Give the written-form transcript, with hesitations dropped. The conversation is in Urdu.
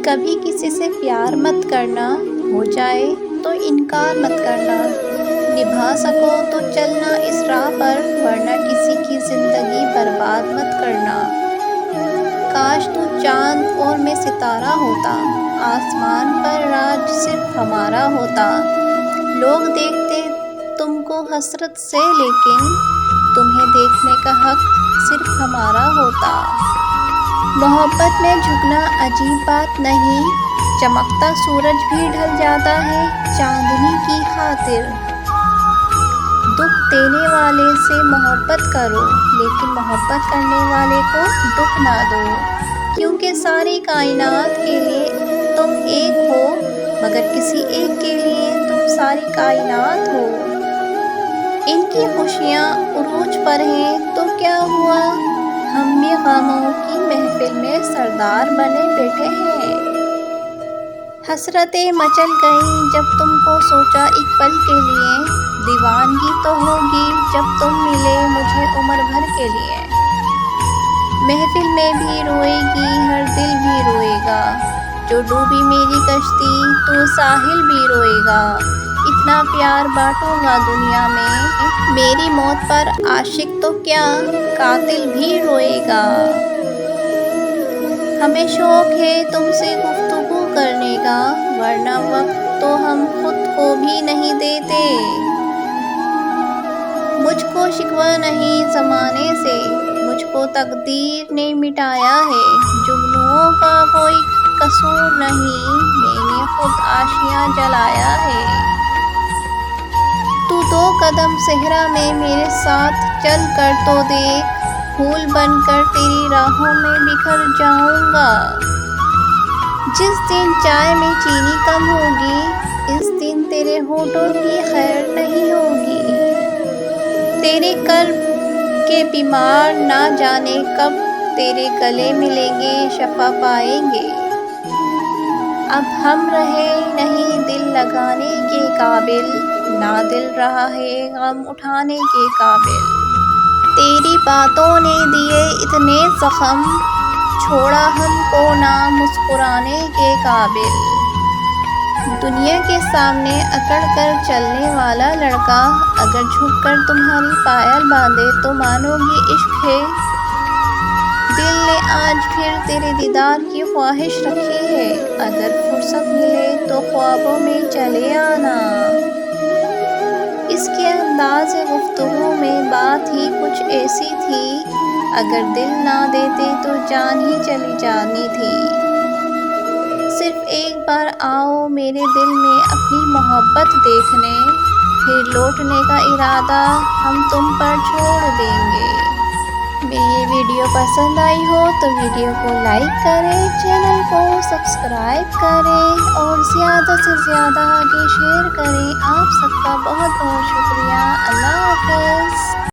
کبھی کسی سے پیار مت کرنا، ہو جائے تو انکار مت کرنا، نبھا سکو تو چلنا اس راہ پر، ورنہ کسی کی زندگی برباد مت کرنا۔ کاش تو چاند اور میں ستارہ ہوتا، آسمان پر راج صرف ہمارا ہوتا۔ لوگ دیکھتے تم کو حسرت سے، لیکن تمہیں دیکھنے کا حق صرف ہمارا ہوتا۔ محبت میں جھکنا عجیب بات نہیں، چمکتا سورج بھی ڈھل جاتا ہے چاندنی کی خاطر۔ دکھ دینے والے سے محبت کرو، لیکن محبت کرنے والے کو دکھ نہ دو، کیونکہ ساری کائنات کے لیے تم ایک ہو، مگر کسی ایک کے لیے تم ساری کائنات ہو۔ ان کی خوشیاں عروج پر ہیں تو کیا ہوا، ہم بھی غموں کی محفل میں سردار بنے بیٹھے ہیں۔ حسرتیں مچل گئیں جب تم کو سوچا ایک پل کے لیے، دیوانگی تو ہوگی جب تم ملے مجھے عمر بھر کے لیے۔ محفل میں بھی روئے گی، ہر دل بھی روئے گا، جو ڈوبی میری کشتی تو ساحل بھی روئے گا۔ اتنا پیار بانٹوں گا دنیا میں، میری موت پر عاشق تو کیا قاتل بھی روئے گا۔ ہمیں شوق ہے تم سے گفتگو کرنے کا، ورنہ وقت تو ہم خود کو بھی نہیں دیتے۔ مجھ کو شکوہ نہیں زمانے سے، مجھ کو تقدیر نے مٹایا ہے، جگنوؤں کا کوئی قصور نہیں، میں نے خود آشیاں جلایا ہے۔ تو دو قدم صحرا میں میرے ساتھ چل کر تو دیکھ، پھول بن کر تیری راہوں میں بکھر جاؤں گا۔ جس دن چائے میں چینی کم ہوگی، اس دن تیرے ہونٹوں کی خیر نہیں ہوگی۔ تیرے قلب کے بیمار نہ جانے کب تیرے گلے ملیں گے، شفا پائیں گے۔ اب ہم رہے نہیں دل لگانے کے قابل، نہ دل رہا ہے غم اٹھانے کے قابل۔ تیری باتوں نے دیے اتنے زخم، چھوڑا ہم کو نہ مسکرانے کے قابل۔ دنیا کے سامنے اکڑ کر چلنے والا لڑکا، اگر جھک کر تمہاری پائل باندھے تو مانو گی عشق ہے۔ دل نے آج پھر تیرے دیدار کی خواہش رکھی ہے، اگر فرصت ملے تو خوابوں میں چلے آنا۔ اس کے انداز گفتگو میں بات ہی کچھ ایسی تھی، اگر دل نہ دیتے تو جان ہی چلی جانی تھی۔ صرف ایک بار آؤ میرے دل میں اپنی محبت دیکھنے، پھر لوٹنے کا ارادہ ہم تم پر چھوڑ دیں گے۔ میری یہ ویڈیو پسند آئی ہو تو ویڈیو کو لائک کریں، چینل کو سبسکرائب کریں اور زیادہ سے زیادہ آگے شیئر کریں۔ آپ سب کا بہت بہت شکریہ۔ اللہ حافظ۔